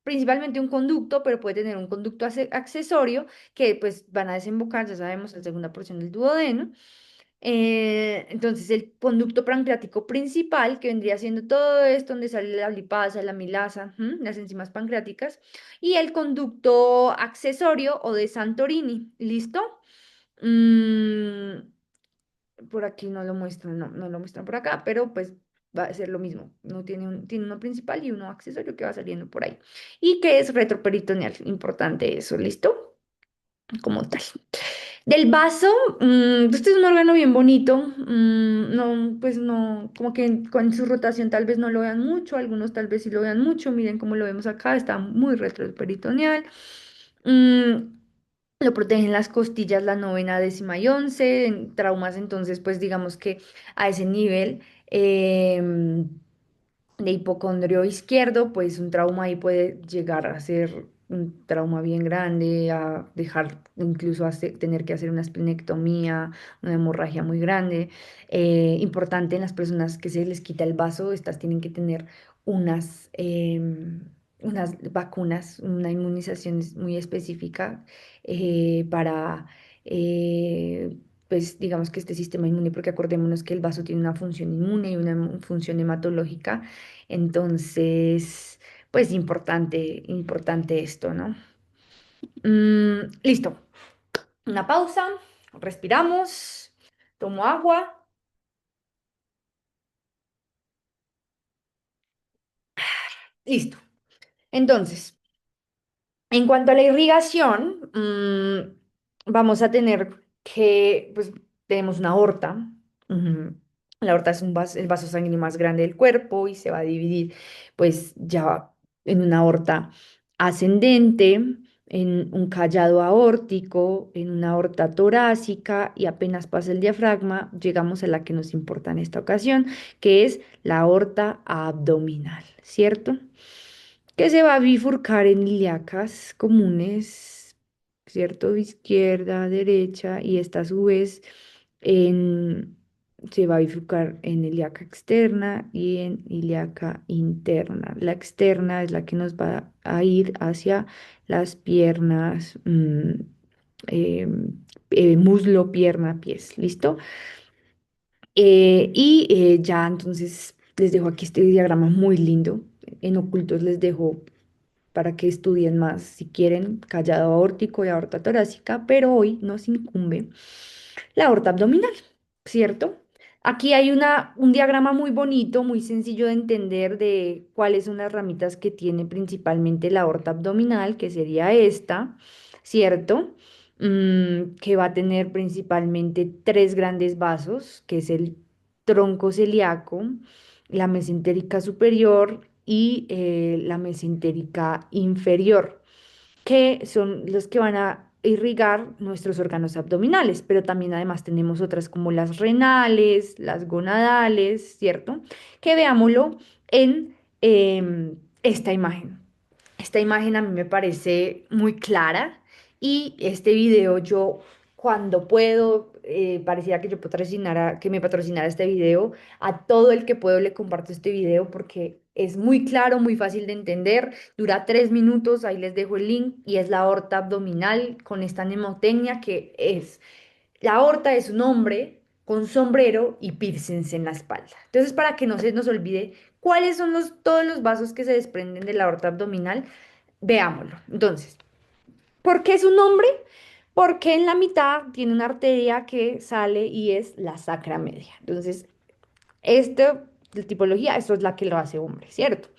principalmente un conducto, pero puede tener un conducto accesorio que pues van a desembocar, ya sabemos, en la segunda porción del duodeno. Entonces el conducto pancreático principal, que vendría siendo todo esto, donde sale la lipasa, la milasa, las enzimas pancreáticas, y el conducto accesorio o de Santorini, ¿listo? Mm, por aquí no lo muestran, no lo muestran por acá, pero pues va a ser lo mismo. No tiene tiene uno principal y uno accesorio que va saliendo por ahí. Y que es retroperitoneal, importante eso, ¿listo? Como tal. Del vaso, este es un órgano bien bonito, no, pues no, como que con su rotación tal vez no lo vean mucho, algunos tal vez sí lo vean mucho, miren cómo lo vemos acá, está muy retroperitoneal. Mm, lo protegen las costillas, la novena, décima y once, en traumas, entonces, pues digamos que a ese nivel de hipocondrio izquierdo, pues un trauma ahí puede llegar a ser un trauma bien grande, a dejar incluso tener que hacer una esplenectomía, una hemorragia muy grande. Importante en las personas que se les quita el vaso, estas tienen que tener unas vacunas, una inmunización muy específica para, pues digamos que este sistema inmune, porque acordémonos que el vaso tiene una función inmune y una función hematológica, entonces, pues importante, importante esto, ¿no? Listo. Una pausa, respiramos, tomo agua, listo. Entonces, en cuanto a la irrigación, vamos a tener que, pues, tenemos una aorta. Ujú. La aorta es el vaso sanguíneo más grande del cuerpo y se va a dividir, pues, ya en una aorta ascendente, en un callado aórtico, en una aorta torácica y apenas pasa el diafragma, llegamos a la que nos importa en esta ocasión, que es la aorta abdominal, ¿cierto? Que se va a bifurcar en ilíacas comunes, ¿cierto? Izquierda, derecha, y esta a su vez en, se va a bifurcar en ilíaca externa y en ilíaca interna. La externa es la que nos va a ir hacia las piernas, eh, muslo, pierna, pies, ¿listo? Ya entonces les dejo aquí este diagrama muy lindo. En ocultos les dejo para que estudien más si quieren callado aórtico y aorta torácica, pero hoy nos incumbe la aorta abdominal, ¿cierto? Aquí hay un diagrama muy bonito, muy sencillo de entender de cuáles son las ramitas que tiene principalmente la aorta abdominal, que sería esta, ¿cierto? Que va a tener principalmente tres grandes vasos, que es el tronco celíaco, la mesentérica superior y la mesentérica inferior, que son los que van a irrigar nuestros órganos abdominales, pero también además tenemos otras como las renales, las gonadales, ¿cierto? Que veámoslo en esta imagen. Esta imagen a mí me parece muy clara y este video yo cuando puedo, pareciera que yo patrocinara, que me patrocinara este video, a todo el que puedo le comparto este video porque es muy claro, muy fácil de entender, dura 3 minutos, ahí les dejo el link y es la aorta abdominal con esta mnemotecnia que es, la aorta es un hombre con sombrero y piercings en la espalda. Entonces, para que no se nos olvide cuáles son todos los vasos que se desprenden de la aorta abdominal, veámoslo. Entonces, ¿por qué es un hombre? Porque en la mitad tiene una arteria que sale y es la sacra media. Entonces, esta tipología, esto es la que lo hace hombre, ¿cierto?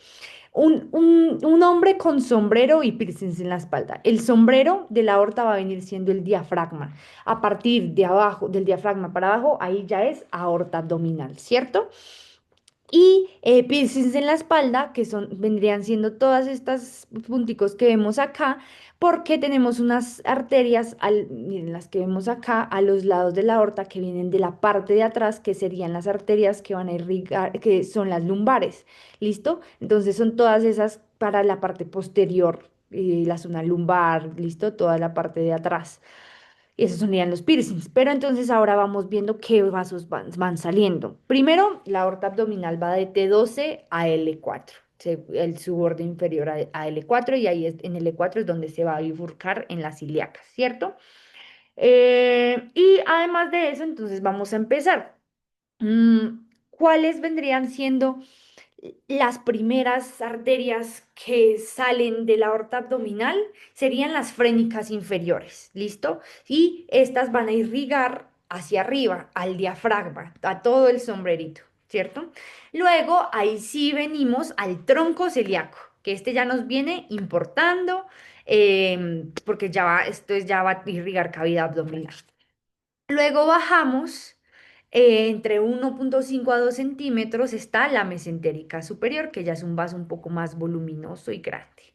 Un hombre con sombrero y piercings en la espalda. El sombrero de la aorta va a venir siendo el diafragma. A partir de abajo, del diafragma para abajo, ahí ya es aorta abdominal, ¿cierto? Y piercings en la espalda, que son, vendrían siendo todas estas punticos que vemos acá, porque tenemos unas arterias, miren, las que vemos acá, a los lados de la aorta, que vienen de la parte de atrás, que serían las arterias que van a irrigar, que son las lumbares. ¿Listo? Entonces son todas esas para la parte posterior, la zona lumbar, ¿listo? Toda la parte de atrás. Y esos serían los piercings. Pero entonces ahora vamos viendo qué vasos van saliendo. Primero, la aorta abdominal va de T12 a L4. Su borde inferior a L4 y ahí en L4 es donde se va a bifurcar en las ilíacas, ¿cierto? Y además de eso, entonces vamos a empezar. ¿Cuáles vendrían siendo las primeras arterias que salen de la aorta abdominal? Serían las frénicas inferiores, ¿listo? Y estas van a irrigar hacia arriba, al diafragma, a todo el sombrerito, ¿cierto? Luego, ahí sí venimos al tronco celíaco, que este ya nos viene importando, porque ya va a irrigar cavidad abdominal. Luego bajamos, entre 1,5 a 2 centímetros está la mesentérica superior, que ya es un vaso un poco más voluminoso y grande.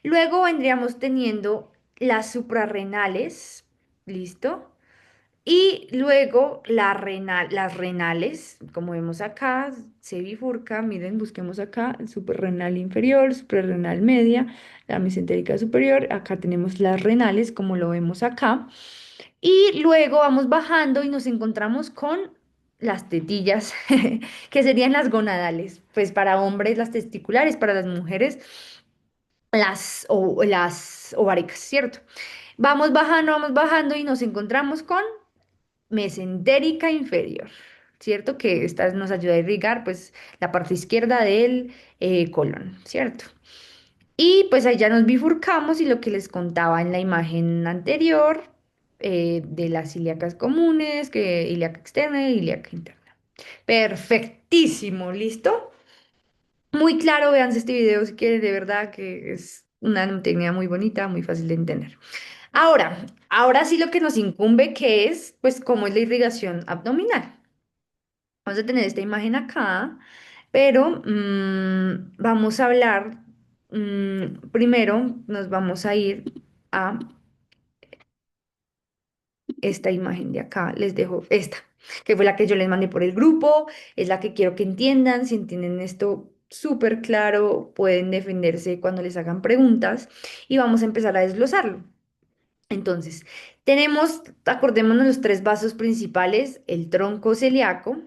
Luego vendríamos teniendo las suprarrenales, ¿listo? Y luego las renales, como vemos acá, se bifurca, miren, busquemos acá, suprarrenal inferior, suprarrenal media, la mesentérica superior, acá tenemos las renales, como lo vemos acá. Y luego vamos bajando y nos encontramos con las tetillas, que serían las gonadales. Pues para hombres las testiculares, para las mujeres las ováricas, ¿cierto? Vamos bajando y nos encontramos con mesentérica inferior, ¿cierto? Nos ayuda a irrigar pues la parte izquierda del colon, ¿cierto? Y pues ahí ya nos bifurcamos y lo que les contaba en la imagen anterior de las ilíacas comunes, que ilíaca externa e ilíaca interna. Perfectísimo, ¿listo? Muy claro, véanse este video si quieren, de verdad que es una técnica muy bonita, muy fácil de entender. Ahora sí lo que nos incumbe que es, pues, cómo es la irrigación abdominal. Vamos a tener esta imagen acá, pero vamos a hablar, primero nos vamos a ir a esta imagen de acá, les dejo esta, que fue la que yo les mandé por el grupo, es la que quiero que entiendan, si entienden esto súper claro, pueden defenderse cuando les hagan preguntas y vamos a empezar a desglosarlo. Entonces, tenemos, acordémonos los tres vasos principales, el tronco celíaco,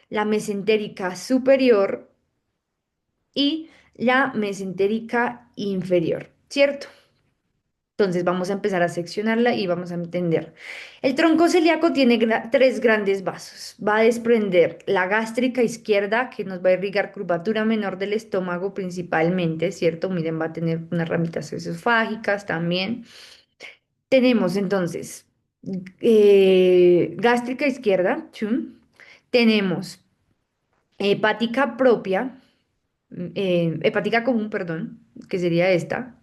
la mesentérica superior y la mesentérica inferior, ¿cierto? Entonces vamos a empezar a seccionarla y vamos a entender. El tronco celíaco tiene tres grandes vasos. Va a desprender la gástrica izquierda, que nos va a irrigar curvatura menor del estómago principalmente, ¿cierto? Miren, va a tener unas ramitas esofágicas también. Tenemos entonces gástrica izquierda, chum. Tenemos hepática propia, hepática común, perdón, que sería esta.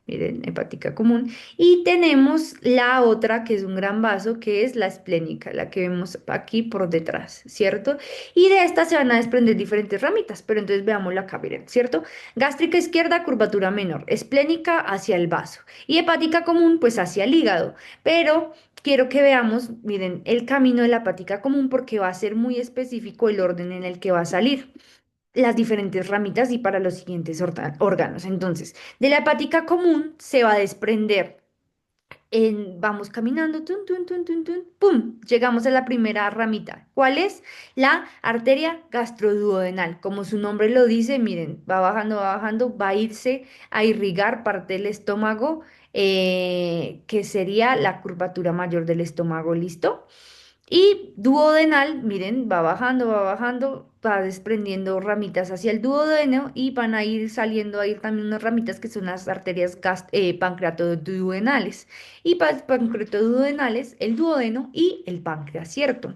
Miren, hepática común. Y tenemos la otra, que es un gran vaso, que es la esplénica, la que vemos aquí por detrás, ¿cierto? Y de esta se van a desprender diferentes ramitas, pero entonces veámoslo acá, miren, ¿cierto? Gástrica izquierda, curvatura menor, esplénica hacia el vaso y hepática común, pues hacia el hígado. Pero quiero que veamos, miren, el camino de la hepática común porque va a ser muy específico el orden en el que va a salir las diferentes ramitas y para los siguientes órganos. Entonces, de la hepática común se va a desprender vamos caminando, tun, tun, tun, tun, tun, ¡pum! Llegamos a la primera ramita. ¿Cuál es? La arteria gastroduodenal. Como su nombre lo dice, miren, va bajando, va a irse a irrigar parte del estómago, que sería la curvatura mayor del estómago, ¿listo? Y duodenal, miren, va bajando, va desprendiendo ramitas hacia el duodeno y van a ir saliendo ahí también unas ramitas que son las arterias pancreatoduodenales. Y pancreatoduodenales, el duodeno y el páncreas, ¿cierto?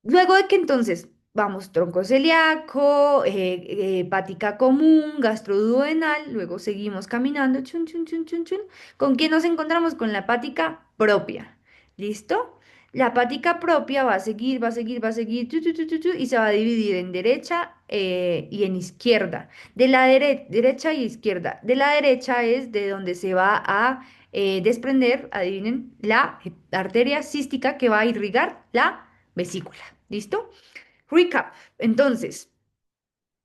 Luego de que entonces vamos tronco celíaco, hepática común, gastroduodenal, luego seguimos caminando, chun, chun, chun, chun, chun. ¿Con quién nos encontramos? Con la hepática propia. ¿Listo? La hepática propia va a seguir, va a seguir, va a seguir, tu, tu, tu, tu, tu, y se va a dividir en derecha y en izquierda. De la derecha y izquierda. De la derecha es de donde se va a desprender, adivinen, la arteria cística que va a irrigar la vesícula. ¿Listo? Recap. Entonces,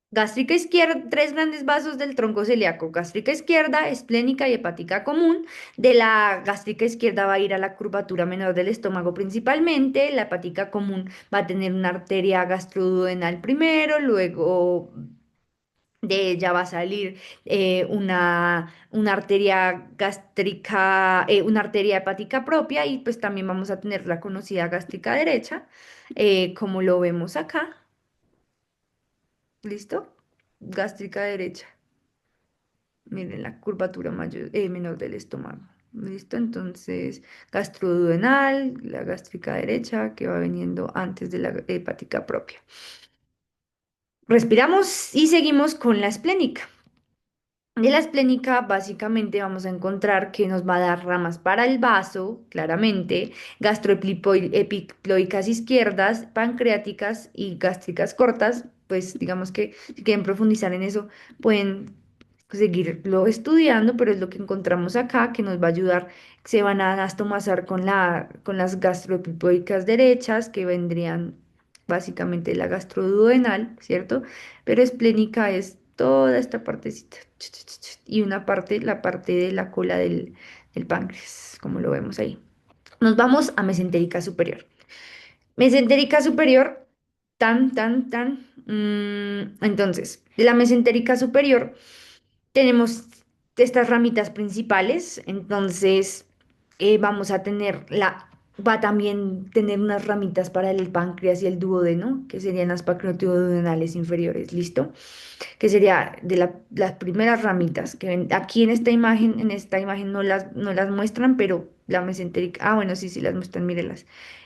gástrica izquierda, tres grandes vasos del tronco celíaco, gástrica izquierda, esplénica y hepática común. De la gástrica izquierda va a ir a la curvatura menor del estómago principalmente, la hepática común va a tener una arteria gastroduodenal primero, luego de ella va a salir una arteria gástrica, una arteria hepática propia y pues también vamos a tener la conocida gástrica derecha, como lo vemos acá. ¿Listo? Gástrica derecha. Miren la curvatura menor del estómago. ¿Listo? Entonces, gastroduodenal, la gástrica derecha que va viniendo antes de la hepática propia. Respiramos y seguimos con la esplénica. De la esplénica, básicamente vamos a encontrar que nos va a dar ramas para el vaso, claramente, gastroepiploicas izquierdas, pancreáticas y gástricas cortas. Pues digamos que si quieren profundizar en eso, pueden seguirlo estudiando, pero es lo que encontramos acá, que nos va a ayudar. Se van a anastomazar con las gastroepiploicas derechas, que vendrían básicamente la gastroduodenal, ¿cierto? Pero esplénica es toda esta partecita. Y una parte, la parte de la cola del páncreas, como lo vemos ahí. Nos vamos a mesentérica superior. Mesentérica superior, entonces, de la mesentérica superior tenemos estas ramitas principales. Entonces, vamos a tener la va a también tener unas ramitas para el páncreas y el duodeno, que serían las pancreatiodonales inferiores, ¿listo? Que sería de las primeras ramitas que ven aquí en esta imagen no las muestran, pero la mesentérica, ah, bueno, sí, sí las muestran, mírelas.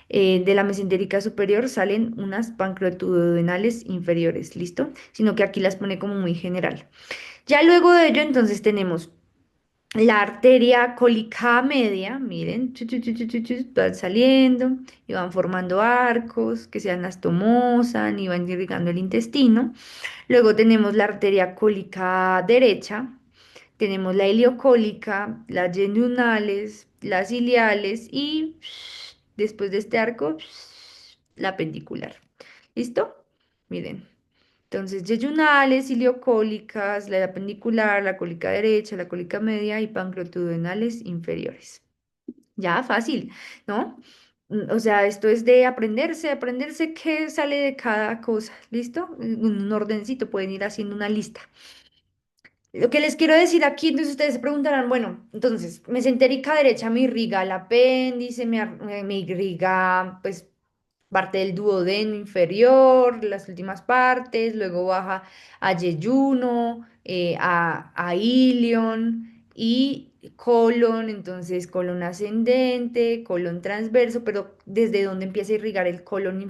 De la mesentérica superior salen unas pancreatiodonales inferiores, ¿listo? Sino que aquí las pone como muy general. Ya luego de ello, entonces tenemos la arteria cólica media, miren, van saliendo y van formando arcos que se anastomosan y van irrigando el intestino. Luego tenemos la arteria cólica derecha, tenemos la iliocólica, las yeyunales, las iliales y después de este arco, la pendicular. ¿Listo? Miren. Entonces, yeyunales, iliocólicas, la apendicular, la cólica derecha, la cólica media y pancreatoduodenales inferiores. Ya, fácil, ¿no? O sea, esto es de aprenderse qué sale de cada cosa, ¿listo? Un ordencito, pueden ir haciendo una lista. Lo que les quiero decir aquí, entonces ustedes se preguntarán, bueno, entonces, mesentérica derecha me irriga el apéndice, me irriga, pues, parte del duodeno inferior, las últimas partes, luego baja a yeyuno, a ilion y colon, entonces colon ascendente, colon transverso, pero ¿desde dónde empieza a irrigar el colon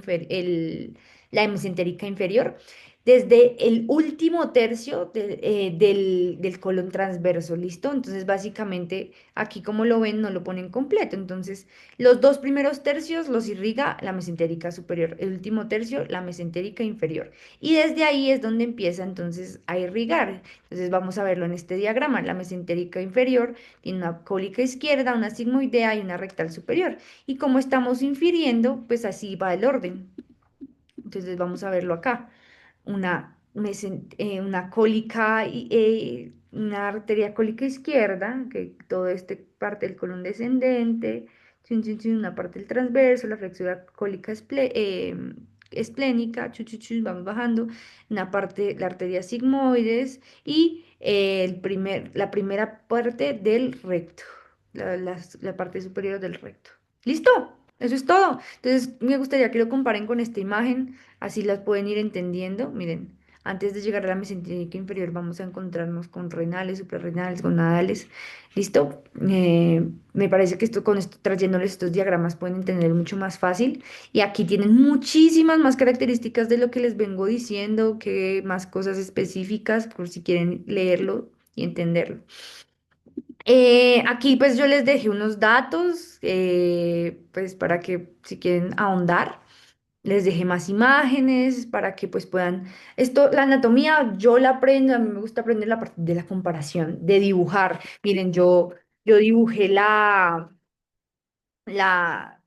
la mesentérica inferior? Desde el último tercio del colon transverso, ¿listo? Entonces, básicamente, aquí como lo ven, no lo ponen completo. Entonces, los dos primeros tercios los irriga la mesentérica superior, el último tercio la mesentérica inferior. Y desde ahí es donde empieza entonces a irrigar. Entonces, vamos a verlo en este diagrama. La mesentérica inferior tiene una cólica izquierda, una sigmoidea y una rectal superior. Y como estamos infiriendo, pues así va el orden. Entonces, vamos a verlo acá una cólica, una arteria cólica izquierda, que todo este parte del colon descendente, una parte del transverso, la flexura cólica esplénica, vamos bajando, una parte, la arteria sigmoides y la primera parte del recto, la parte superior del recto. ¿Listo? Eso es todo. Entonces, me gustaría que lo comparen con esta imagen. Así las pueden ir entendiendo. Miren, antes de llegar a la mesentérica inferior vamos a encontrarnos con renales, suprarrenales, gonadales. ¿Listo? Me parece que esto con esto, trayéndoles estos diagramas pueden entender mucho más fácil. Y aquí tienen muchísimas más características de lo que les vengo diciendo, que más cosas específicas, por si quieren leerlo y entenderlo. Aquí pues yo les dejé unos datos, pues para que si quieren ahondar. Les dejé más imágenes para que pues puedan... Esto, la anatomía yo la aprendo, a mí me gusta aprender la parte de la comparación, de dibujar. Miren, yo dibujé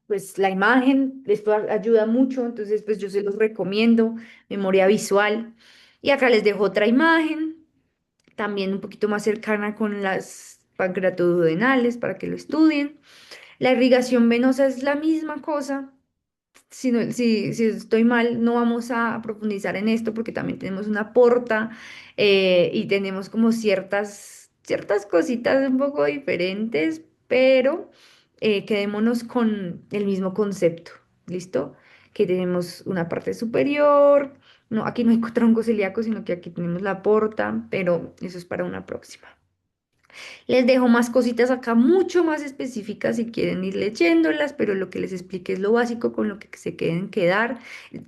pues, la imagen, esto ayuda mucho, entonces pues yo se los recomiendo, memoria visual. Y acá les dejo otra imagen, también un poquito más cercana con las pancreatoduodenales para que lo estudien. La irrigación venosa es la misma cosa, si estoy mal, no vamos a profundizar en esto porque también tenemos una porta y tenemos como ciertas cositas un poco diferentes, pero quedémonos con el mismo concepto, ¿listo? Que tenemos una parte superior, no, aquí no hay tronco celíaco, sino que aquí tenemos la porta, pero eso es para una próxima. Les dejo más cositas acá, mucho más específicas si quieren ir leyéndolas, pero lo que les expliqué es lo básico con lo que se quieren quedar.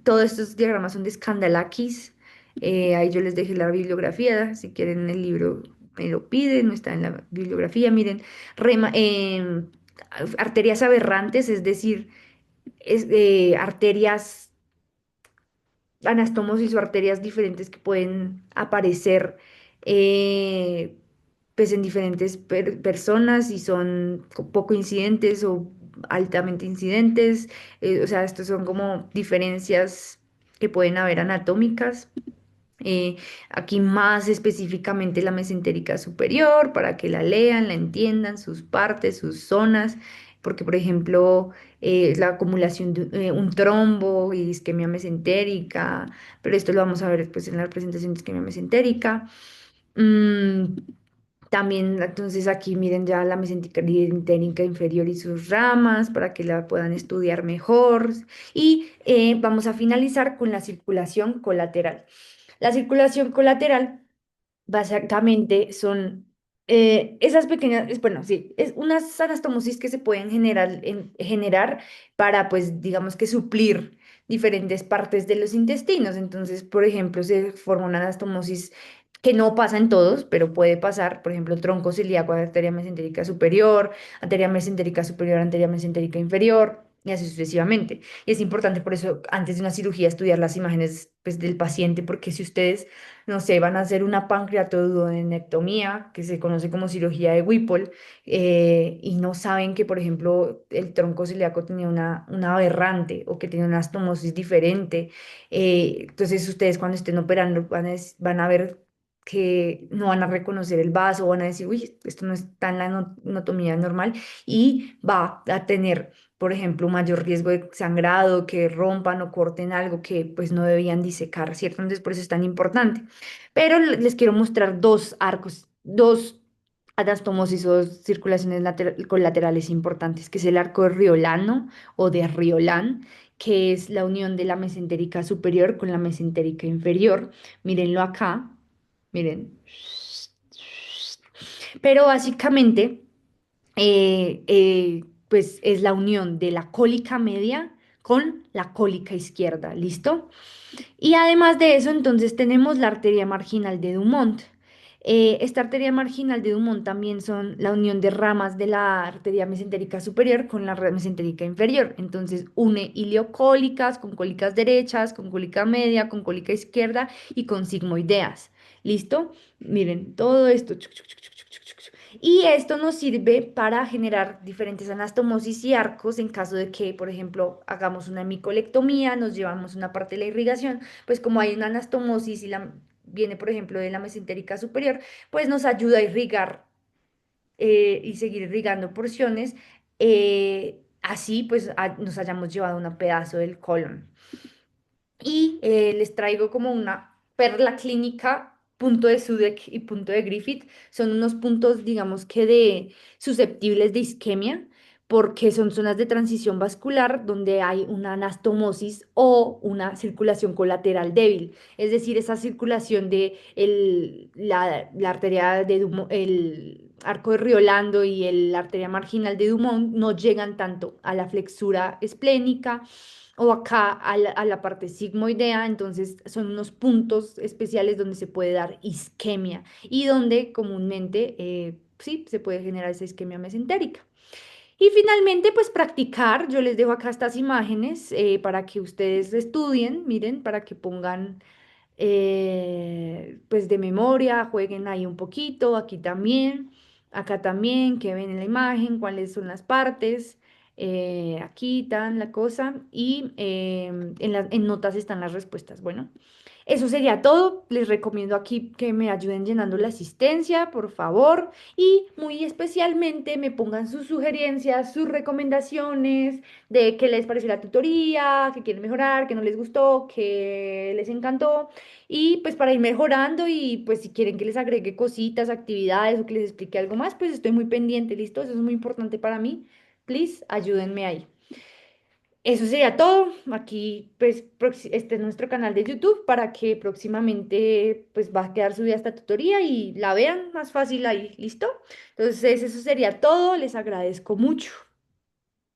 Todos estos diagramas son de Scandalakis. Ahí yo les dejé la bibliografía, si quieren el libro me lo piden, no está en la bibliografía. Miren, arterias aberrantes, es decir, arterias anastomosis o arterias diferentes que pueden aparecer pues en diferentes personas y son poco incidentes o altamente incidentes. O sea, estos son como diferencias que pueden haber anatómicas. Aquí más específicamente la mesentérica superior, para que la lean, la entiendan, sus partes, sus zonas, porque por ejemplo la acumulación de un trombo y isquemia mesentérica, pero esto lo vamos a ver después en la presentación de isquemia mesentérica. Mm, También, entonces aquí miren ya la mesentérica inferior y sus ramas para que la puedan estudiar mejor. Y vamos a finalizar con la circulación colateral. La circulación colateral básicamente son esas pequeñas, bueno, sí, es unas anastomosis que se pueden generar para, pues, digamos que suplir diferentes partes de los intestinos. Entonces, por ejemplo, se forma una anastomosis que no pasa en todos, pero puede pasar, por ejemplo, tronco celíaco, arteria mesentérica superior, arteria mesentérica inferior, y así sucesivamente. Y es importante por eso, antes de una cirugía, estudiar las imágenes, pues, del paciente, porque si ustedes no sé, van a hacer una pancreatoduodenectomía, que se conoce como cirugía de Whipple, y no saben que, por ejemplo, el tronco celíaco tenía una aberrante o que tenía una astomosis diferente. Entonces, ustedes cuando estén operando van a ver que no van a reconocer el vaso, van a decir, uy, esto no está en la anatomía normal y va a tener, por ejemplo, un mayor riesgo de sangrado, que rompan o corten algo que pues no debían disecar, ¿cierto? Entonces, por eso es tan importante. Pero les quiero mostrar dos arcos, dos anastomosis o circulaciones colaterales importantes, que es el arco de Riolano o de Riolán, que es la unión de la mesentérica superior con la mesentérica inferior. Mírenlo acá, miren. Pero básicamente, pues es la unión de la cólica media con la cólica izquierda, ¿listo? Y además de eso, entonces tenemos la arteria marginal de Dumont. Esta arteria marginal de Dumont también son la unión de ramas de la arteria mesentérica superior con la mesentérica inferior. Entonces une ileocólicas con cólicas derechas, con cólica media, con cólica izquierda y con sigmoideas. ¿Listo? Miren, todo esto. Y esto nos sirve para generar diferentes anastomosis y arcos en caso de que, por ejemplo, hagamos una hemicolectomía, nos llevamos una parte de la irrigación, pues como hay una anastomosis y viene, por ejemplo, de la mesentérica superior, pues nos ayuda a irrigar y seguir irrigando porciones, así pues nos hayamos llevado un pedazo del colon. Y les traigo como una perla clínica, punto de Sudeck y punto de Griffith. Son unos puntos, digamos que de susceptibles de isquemia, porque son zonas de transición vascular donde hay una anastomosis o una circulación colateral débil. Es decir, esa circulación de la arteria de Dumont, el arco de Riolando y la arteria marginal de Dumont no llegan tanto a la flexura esplénica o acá a la parte sigmoidea, entonces son unos puntos especiales donde se puede dar isquemia y donde comúnmente sí se puede generar esa isquemia mesentérica. Y finalmente, pues practicar, yo les dejo acá estas imágenes para que ustedes estudien, miren, para que pongan pues de memoria, jueguen ahí un poquito, aquí también, acá también, que ven en la imagen, cuáles son las partes, aquí están la cosa y en notas están las respuestas. Bueno. Eso sería todo. Les recomiendo aquí que me ayuden llenando la asistencia, por favor, y muy especialmente me pongan sus sugerencias, sus recomendaciones de qué les pareció la tutoría, qué quieren mejorar, qué no les gustó, qué les encantó, y pues para ir mejorando y pues si quieren que les agregue cositas, actividades o que les explique algo más, pues estoy muy pendiente, ¿listo? Eso es muy importante para mí. Please, ayúdenme ahí. Eso sería todo. Aquí, pues, este es nuestro canal de YouTube para que próximamente, pues, va a quedar subida esta tutoría y la vean más fácil ahí. ¿Listo? Entonces, eso sería todo. Les agradezco mucho.